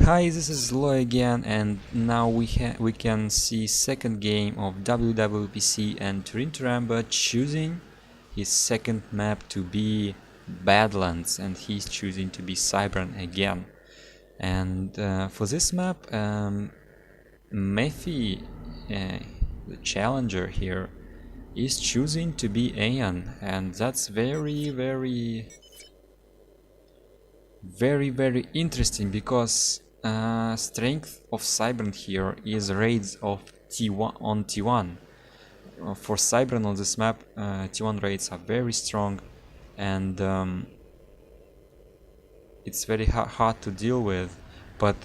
Hi, this is Loy again, and now we can see second game of WWPC and Turinturambar choosing his second map to be Badlands, and he's choosing to be Cybran again. And for this map, Mephi, the challenger here, is choosing to be Aeon, and that's very interesting because strength of Cybran here is raids of T1 on T1. For Cybran on this map, T1 raids are very strong, and it's very hard to deal with. But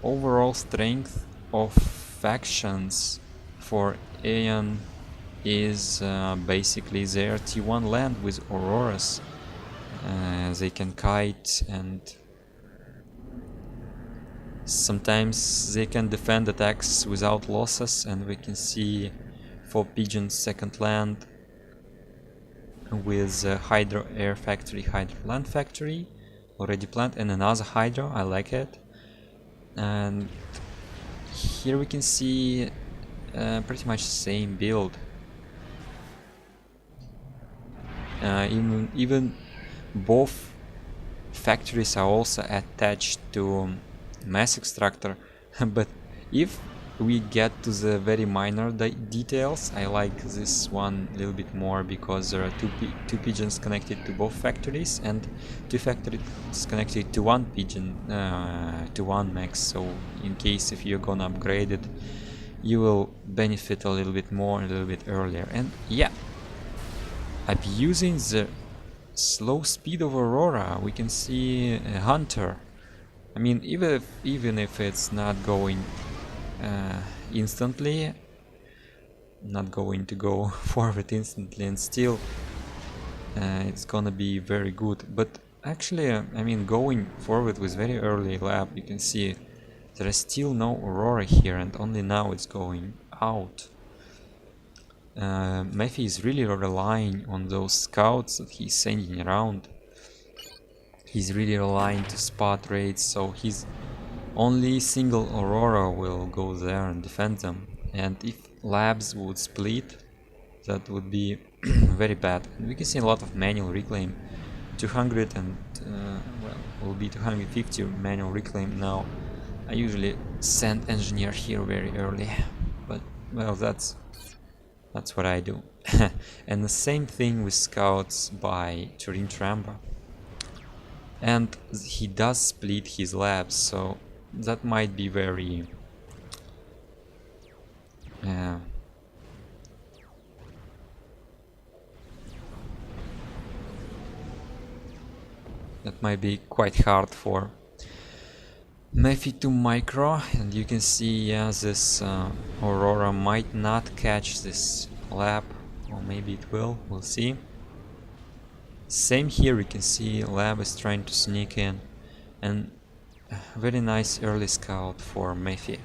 overall strength of factions for Aeon is basically their T1 land with Auroras. They can kite, and sometimes they can defend attacks without losses, and we can see 4 pigeons second land with Hydro Air Factory, Hydro Land Factory already planned, and another Hydro. I like it. And here we can see pretty much the same build. Even both factories are also attached to mass extractor, but if we get to the very minor details, I like this one a little bit more because there are two pigeons connected to both factories and 2 factories connected to 1 pigeon, to 1 max. So in case if you're gonna upgrade it, you will benefit a little bit more, a little bit earlier. And yeah, abusing the slow speed of Aurora, we can see a Hunter. I mean, even if it's not going instantly, not going to go forward instantly, and still it's gonna be very good. But actually, I mean, going forward with very early lab, you can see there is still no Aurora here, and only now it's going out. Mephi is really relying on those scouts that he's sending around. He's really relying to spot raids, so his only single Aurora will go there and defend them. And if labs would split, that would be very bad. And we can see a lot of manual reclaim, 200 and well, will be 250 manual reclaim now. I usually send engineer here very early, but well, that's what I do. And the same thing with scouts by Turinturambar. And he does split his labs, so that might be very that might be quite hard for Mephi to micro. And you can see, yeah, this Aurora might not catch this lab, or maybe it will, we'll see. Same here, we can see lab is trying to sneak in, and very nice early scout for Mephi.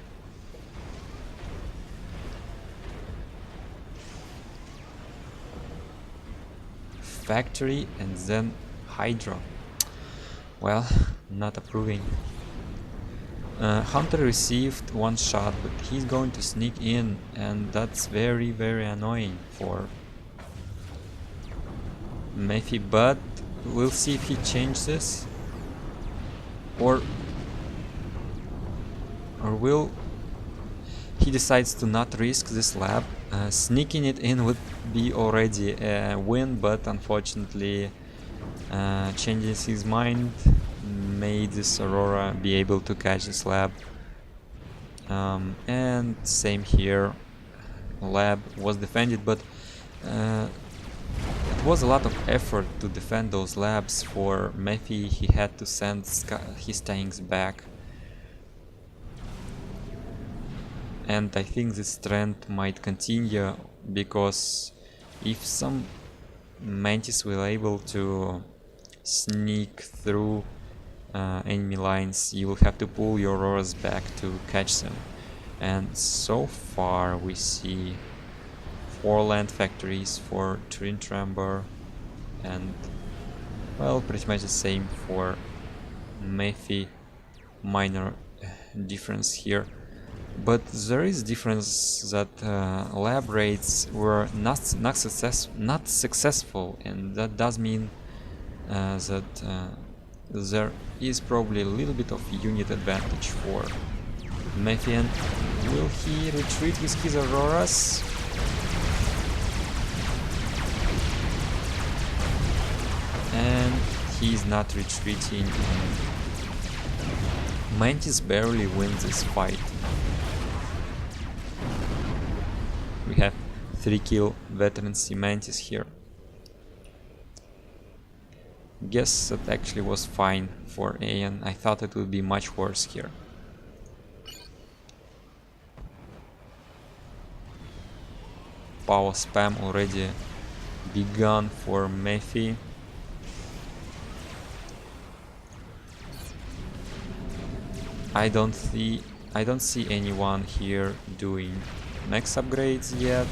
Factory and then Hydro. Well, not approving. Hunter received 1 shot, but he's going to sneak in, and that's very annoying for Mephi. But we'll see if he changes this, or will he decides to not risk this lab. Sneaking it in would be already a win, but unfortunately changing his mind made this Aurora be able to catch this lab. And same here, lab was defended, but it was a lot of effort to defend those labs for Mephi. He had to send his tanks back, and I think this trend might continue, because if some Mantis will able to sneak through enemy lines, you will have to pull your Auroras back to catch them. And so far we see 4 land factories for Turinturambar, and well, pretty much the same for Mephi. minor difference here. But there is difference that lab raids were not successful, and that does mean that there is probably a little bit of unit advantage for Mephi. And will he retreat with his Auroras? And he's not retreating. Mantis barely wins this fight. We have 3-kill veteran C Mantis here. Guess that actually was fine for Aeon. I thought it would be much worse here. Power spam already begun for Mephi. I don't see anyone here doing max upgrades yet.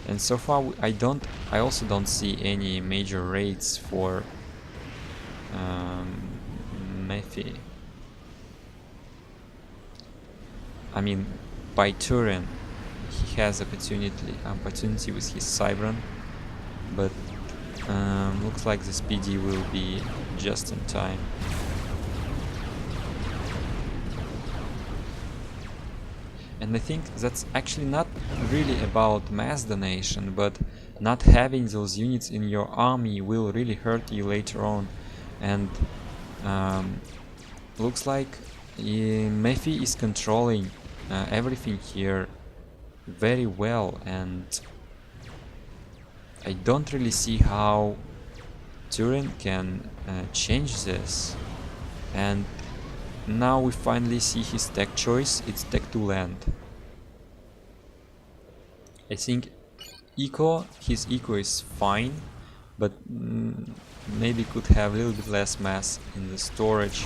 And so far I also don't see any major raids for Mephi. I mean, by Turin he has opportunity with his Cybran, but looks like the PD will be just in time. And I think that's actually not really about mass donation, but not having those units in your army will really hurt you later on. And looks like Mephi is controlling everything here very well, and I don't really see how Turin can change this. And now we finally see his tech choice. It's tech to land. I think his eco is fine, but maybe could have a little bit less mass in the storage.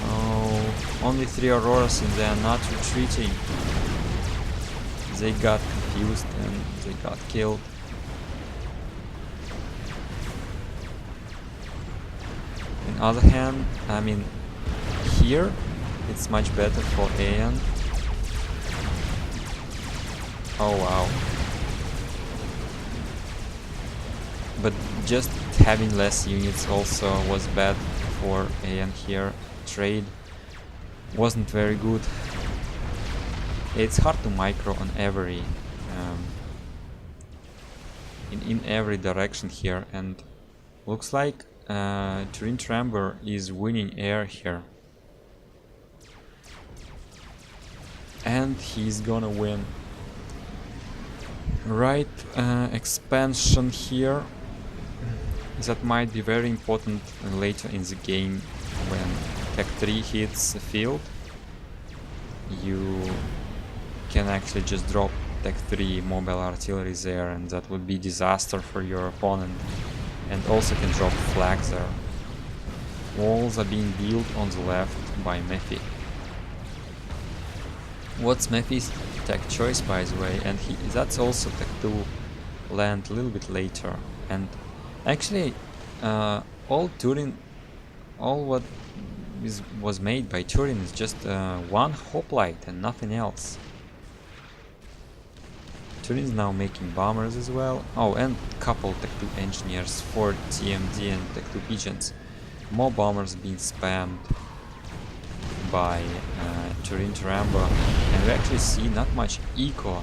Oh, only 3 Auroras and they are not retreating. They got confused and they got killed. On the other hand, I mean, here it's much better for Aeon. Oh wow. But just having less units also was bad for Aeon here. Trade wasn't very good. It's hard to micro on every in every direction here, and looks like Turinturambar is winning air here, and he's gonna win. Right, expansion here that might be very important later in the game. When Tech 3 hits the field, you can actually just drop Tech 3 mobile artillery there, and that would be disaster for your opponent. And also can drop flags there. Walls are being built on the left by Mephi. What's Mephi's tech choice, by the way? And that's also tech to land a little bit later. And actually, all what was made by Turin is just one hoplite and nothing else. Turin is now making bombers as well. Oh, and couple Tech 2 engineers for TMD and Tech 2 pigeons. More bombers being spammed by Turinturambar, and we actually see not much eco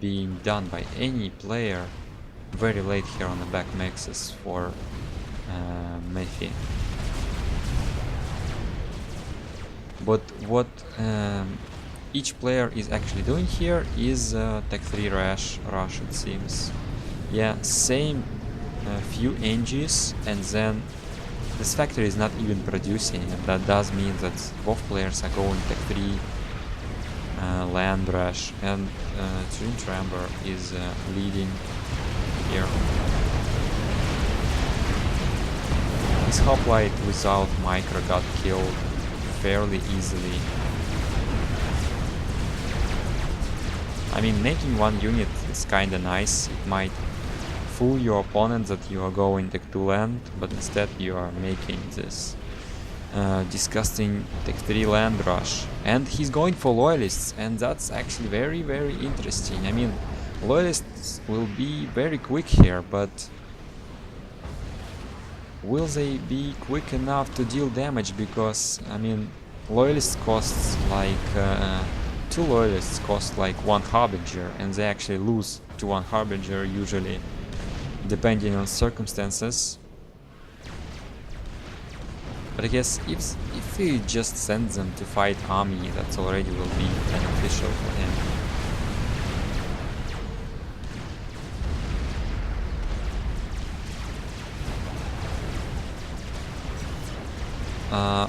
being done by any player very late here on the back maxes for Mephi. But what each player is actually doing here is Tech 3 rush it seems. Yeah, same few NGs, and then this factory is not even producing, and that does mean that both players are going Tech 3 land rush, and Turinturambar is leading here. His hoplite without micro got killed fairly easily. I mean, making one unit is kinda nice. It might fool your opponent that you are going Tech 2 land, but instead you are making this disgusting Tech 3 land rush. And he's going for Loyalists, and that's actually very, very interesting. I mean, Loyalists will be very quick here, but will they be quick enough to deal damage? Because, I mean, Loyalists costs like... 2 Loyalists cost like 1 Harbinger, and they actually lose to 1 Harbinger usually, depending on circumstances. But I guess if we just send them to fight army, that already will be beneficial for him.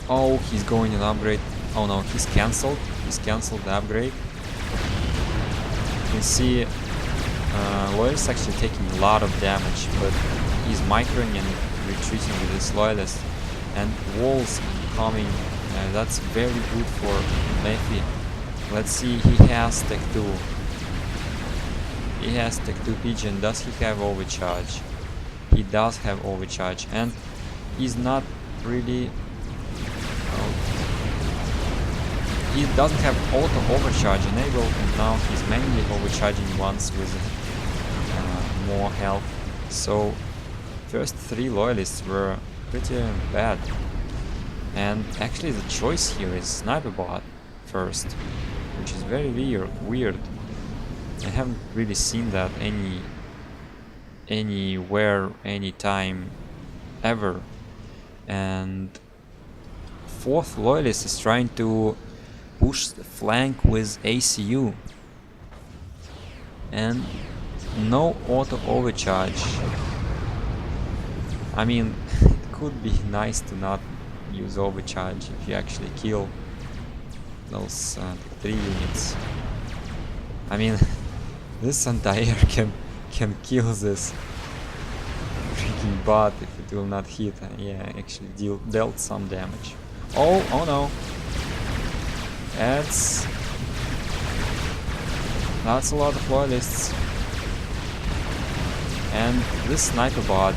Oh, he's going an upgrade. Oh no, he's cancelled. He's cancelled the upgrade. You can see Loyalist actually taking a lot of damage, but he's microing and retreating with his Loyalist. And walls coming. That's very good for Mephi. Let's see, he has Tech 2. He has Tech 2 Pigeon. Does he have overcharge? He does have overcharge, and he's not really... he doesn't have auto overcharge enabled, and now he's manually overcharging once with more health. So first 3 Loyalists were pretty bad. And actually the choice here is Sniper Bot first, which is very weird. I haven't really seen that anywhere, anytime, ever. And 4th Loyalist is trying to push the flank with ACU. And no auto overcharge. I mean, it could be nice to not use overcharge if you actually kill those 3 units. I mean, this anti-air can kill this freaking bot if it will not hit. Yeah, actually dealt some damage. Oh no. That's a lot of Loyalists. And this Sniper Bot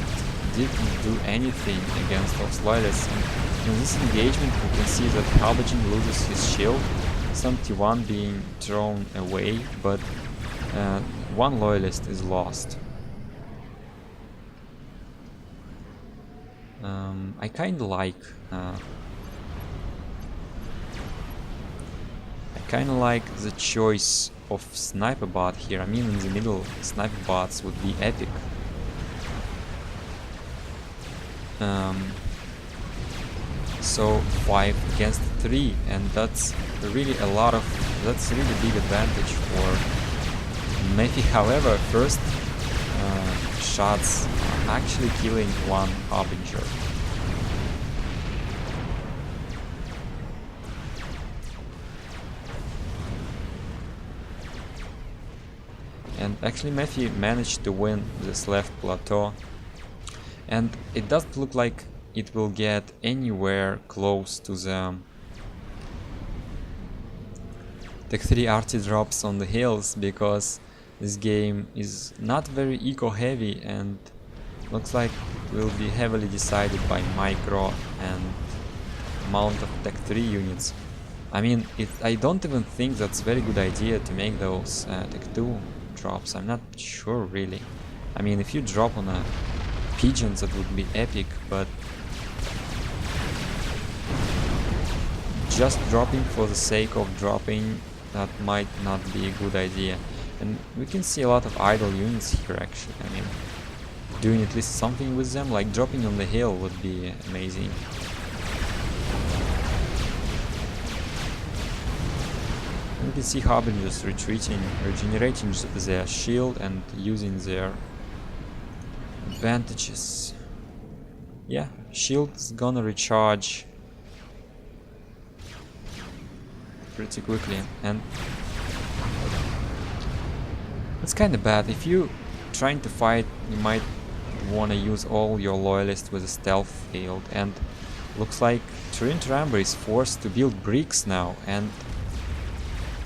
didn't do anything against those Loyalists. And in this engagement we can see that Halbergen loses his shield, 71 being thrown away, but 1 Loyalist is lost. I kinda like the choice of Sniper Bot here. I mean, in the middle, Sniper Bots would be epic. So 5 against 3, and that's really a lot of... that's a really big advantage for Mephi. However, first shots are actually killing 1 Harbinger. And actually Mephi managed to win this left plateau, and it doesn't look like it will get anywhere close to the Tech 3 RT drops on the hills, because this game is not very eco heavy and looks like it will be heavily decided by micro and amount of Tech 3 units. I mean, I don't even think that's a very good idea to make those Tech 2 drops. I'm not sure really. I mean, if you drop on a Pigeons, that would be epic, but just dropping for the sake of dropping, that might not be a good idea. And we can see a lot of idle units here actually. I mean, doing at least something with them, like dropping on the hill would be amazing. And we can see Harbingers retreating, regenerating their shield and using their advantages. Yeah, shield's gonna recharge pretty quickly, and it's kinda bad. If you trying to fight, you might wanna use all your loyalists with a stealth field, and Looks like Turinturambar is forced to build bricks now, and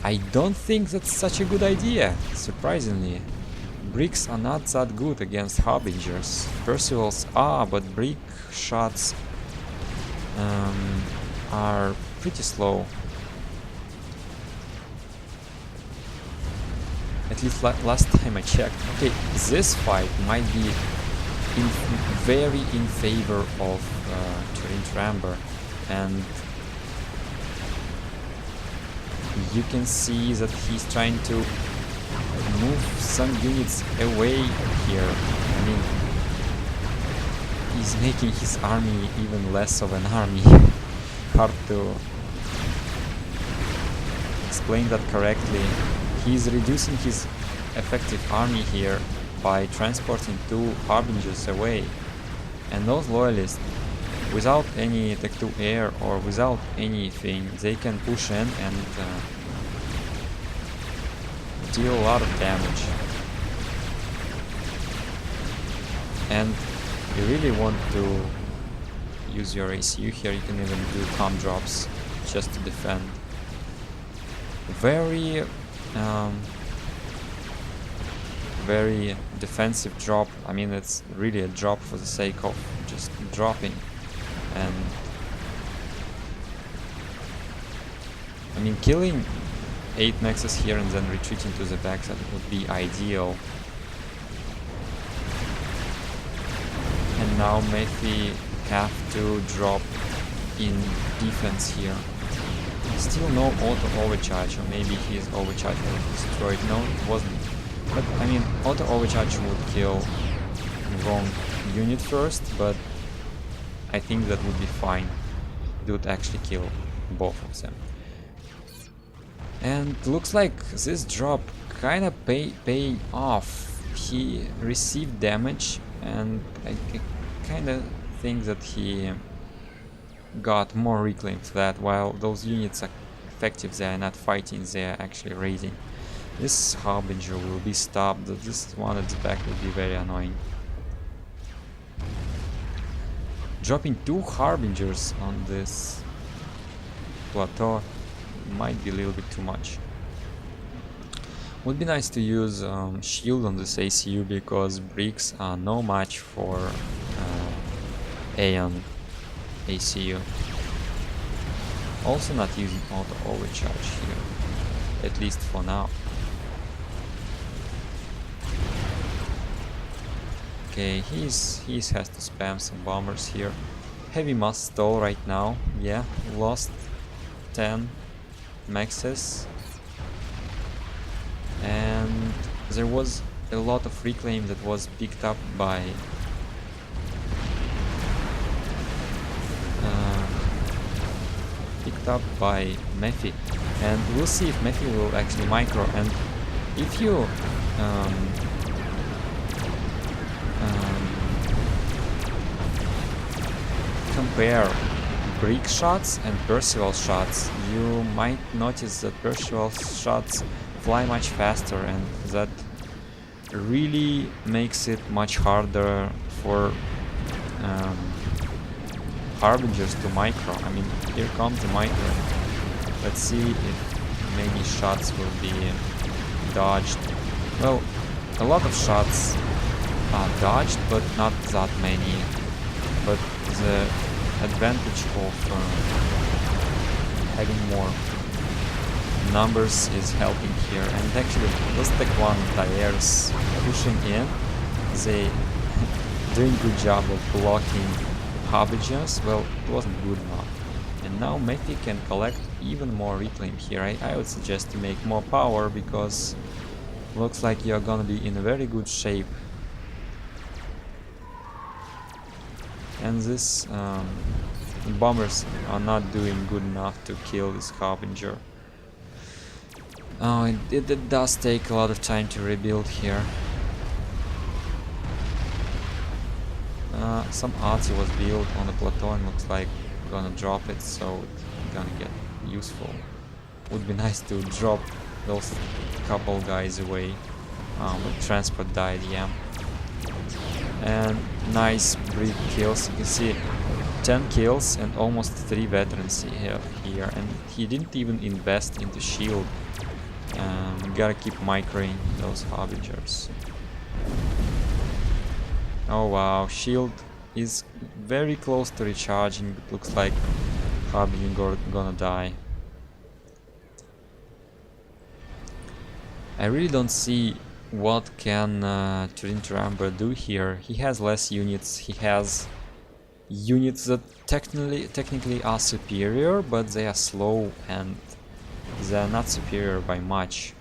I don't think that's such a good idea, surprisingly. Bricks are not that good against harbingers. Percival's are, but brick shots are pretty slow. At least last time I checked. Okay, this fight might be very in favor of Turinturambar, and you can see that he's trying to move some units away here. I mean, he's making his army even less of an army. Hard to explain that correctly. He's reducing his effective army here by transporting 2 harbingers away, and those loyalists, without any Tech 2 air or without anything, they can push in and deal a lot of damage. And you really want to use your ACU here. You can even do comm drops just to defend. Very defensive drop. I mean, it's really a drop for the sake of just dropping. And I mean, killing 8 Nexus here and then retreating to the back, that would be ideal. And now Mephi have to drop in defense here. Still no auto overcharge, or maybe his overcharge was destroyed. No, it wasn't. But I mean, auto overcharge would kill the wrong unit first, but I think that would be fine. It would actually kill both of them. And looks like this drop kinda paying off. He received damage, and I kinda think that he got more reclaim for that. While those units are effective, they are not fighting, they are actually raiding. This harbinger will be stopped. This one at the back will be very annoying. Dropping 2 harbingers on this plateau might be a little bit too much. Would be nice to use shield on this ACU, because bricks are no match for Aeon ACU. Also not using auto overcharge here, at least for now. Okay, he has to spam some bombers here. Heavy must stall right now. Yeah, lost 10 maxes, and there was a lot of reclaim that was picked up by Mephi, and we'll see if Mephi will actually micro. And if you compare brick shots and Percival shots, you might notice that Percival shots fly much faster, and that really makes it much harder for harbingers to micro. I mean, here comes the micro. Let's see if many shots will be dodged. Well, a lot of shots are dodged, but not that many. But the advantage of having more numbers is helping here. And actually, those Tech 1 tires pushing in, they doing good job of blocking harbingers. Well, it wasn't good enough. And now Mephi can collect even more reclaim here. I would suggest to make more power, because looks like you're gonna be in a very good shape. And this bombers are not doing good enough to kill this harbinger. Oh, it does take a lot of time to rebuild here. Some arty was built on the plateau and looks like gonna drop it, so it's gonna get useful. Would be nice to drop those couple guys away. But transport died, yeah. And nice brick kills. You can see 10 kills and almost 3 veterans here, and he didn't even invest into shield. Gotta keep microing those harbingers. Oh wow, shield is very close to recharging, but looks like harbinger gonna die. I really don't see what can Turinturambar do here. He has less units, he has units that technically are superior, but they are slow and they are not superior by much.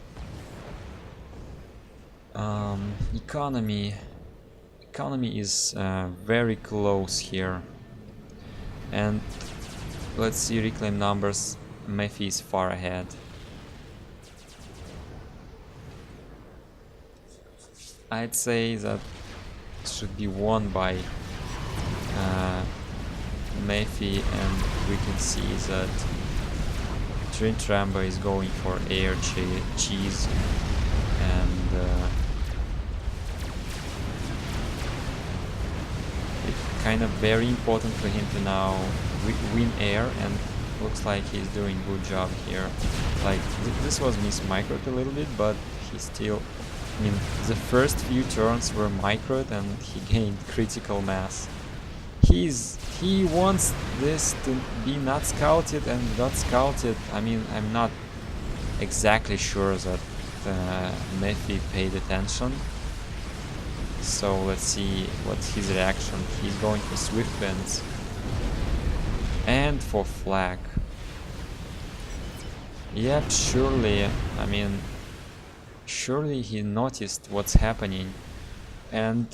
Economy is very close here, and let's see reclaim numbers. Mephi is far ahead. I'd say that should be won by Mephi, and we can see that Turinturambar is going for air cheese, and it's kind of very important for him to now win air, and looks like he's doing a good job here. Like this was mismicroed a little bit, but he still, I mean, the first few turns were microed and he gained critical mass. He wants this to be not scouted and got scouted. I mean, I'm not exactly sure that Mephi paid attention. So let's see what's his reaction. He's going for swift winds and for flag. Yep, surely, I mean, surely he noticed what's happening. And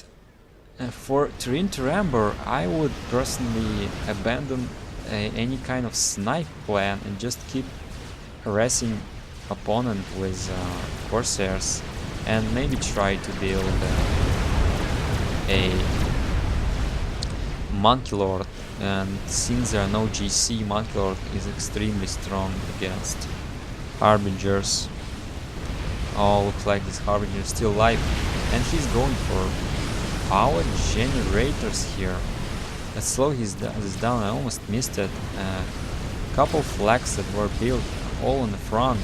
for Turinturambar, I would personally abandon any kind of snipe plan and just keep harassing opponent with Corsairs, and maybe try to build a Monkey Lord. And since there are no GC, Monkey Lord is extremely strong against Harbingers. Oh, looks like this Harbinger is still alive, and he's going for power generators here. Let's slow this down. I almost missed it. Couple flags that were built all in the front.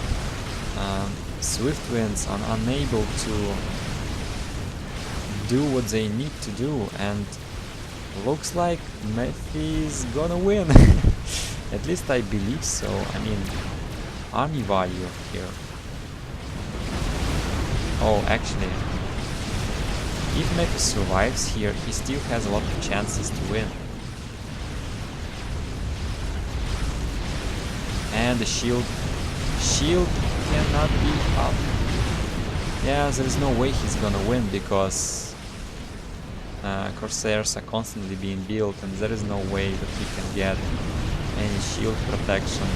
Swift winds are unable to do what they need to do, and looks like Mephi is gonna win. At least I believe so. I mean, army value here. Oh, actually, if Mephi survives here, he still has a lot of chances to win. And the shield cannot be up. Yeah, there's no way he's gonna win, because Corsairs are constantly being built, and there is no way that he can get any shield protection.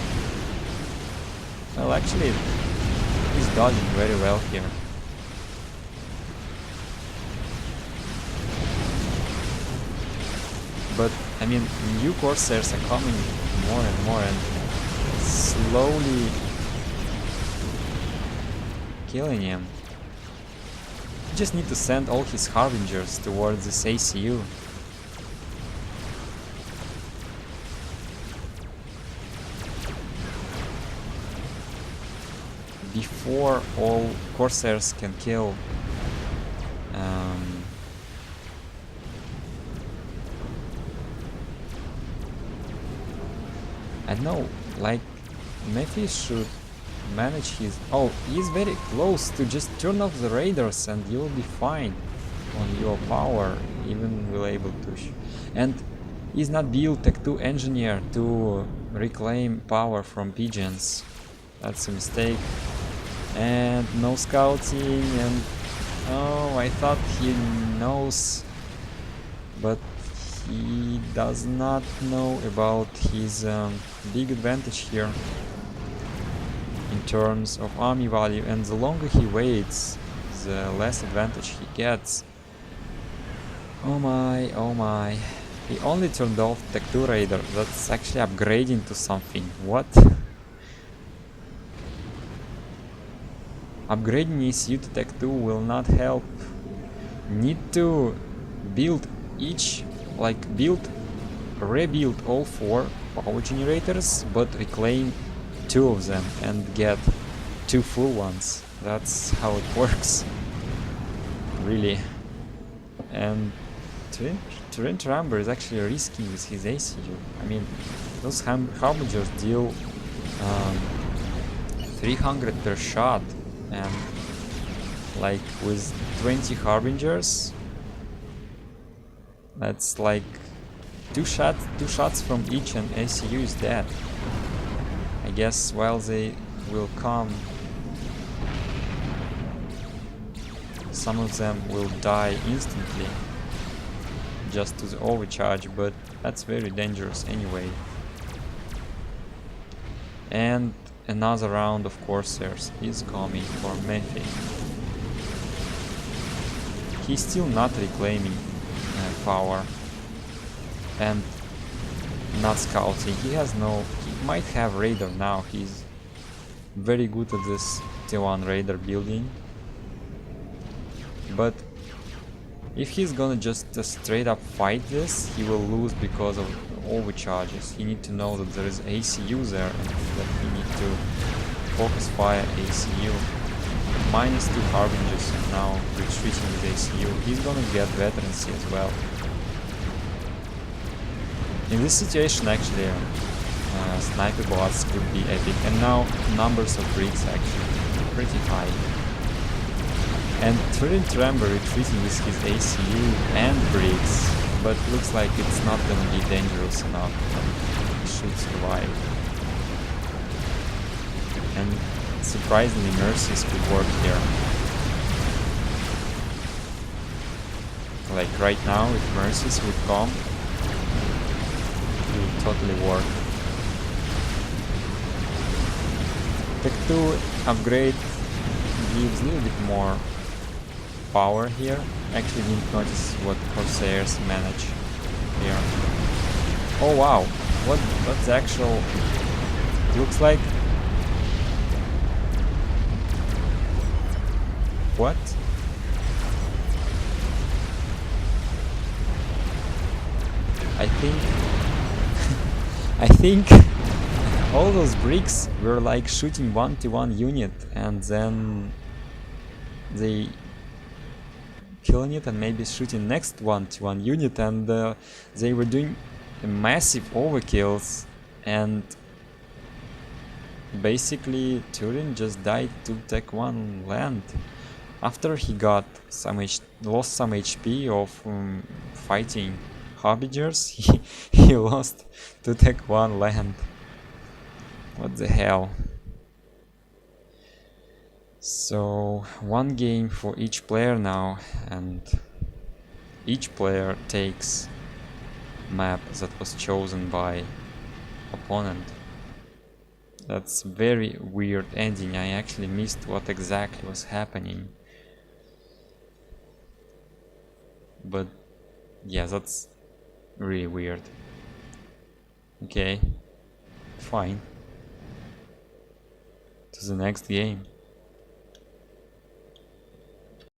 Well, actually, he's dodging very well here. But, I mean, new Corsairs are coming more and more, and slowly killing him. You just need to send all his Harbingers towards this ACU. Before all Corsairs can kill I don't know, like, Mephi should manage his... Oh, he's very close to just turn off the raiders and you'll be fine on your power, even will able to... And he's not built Tech 2 engineer to reclaim power from pigeons. That's a mistake. And no scouting, and... Oh, I thought he knows, but he does not know about his big advantage here in terms of army value, and the longer he waits, the less advantage he gets. Oh my, oh my. He only turned off Tech 2 Raider. That's actually upgrading to something. What? Upgrading ECU to Tech 2 will not help. Need to build each, like build rebuild all 4 power generators, but reclaim 2 of them and get 2 full ones. That's how it works, really. And Turinturambar is actually risky with his ACU. I mean, those harbingers deal 300 per shot, and like with 20 harbingers, that's like two shots from each, and ACU is dead. I guess while they will come, some of them will die instantly just to the overcharge, but that's very dangerous anyway. And another round of Corsairs is coming for Mephi. He's still not reclaiming power and not scouting. He might have Raider now. He's very good at this T1 Raider building. But if he's gonna just straight up fight this, he will lose because of overcharges. He need to know that there is ACU there and that he need to focus fire ACU. -2 Harbingers and now retreating with ACU. He's gonna get veterancy as well. In this situation actually sniper bots could be epic, and now numbers of bricks actually pretty high. And Turinturambar retreating with his ACU and bricks, but looks like it's not gonna be dangerous enough. He should survive. And surprisingly, mercies could work here. Like right now, if mercies would come, it would totally work. Tech 2 upgrade gives a little bit more power here. Actually didn't notice what Corsairs manage here. Oh wow, what's the actual... looks like... what? I think all those bricks were like shooting 1-1 unit, and then they killing it and maybe shooting next 1-1 unit, and they were doing massive overkills, and basically Turin just died to Tech 1 land. After he got lost some HP of fighting Harbingers, he lost to Tech 1 land. What the hell? So 1 game for each player now, and each player takes map that was chosen by opponent. That's very weird ending. I actually missed what exactly was happening. But yeah, that's really weird. Okay, fine. To the next game.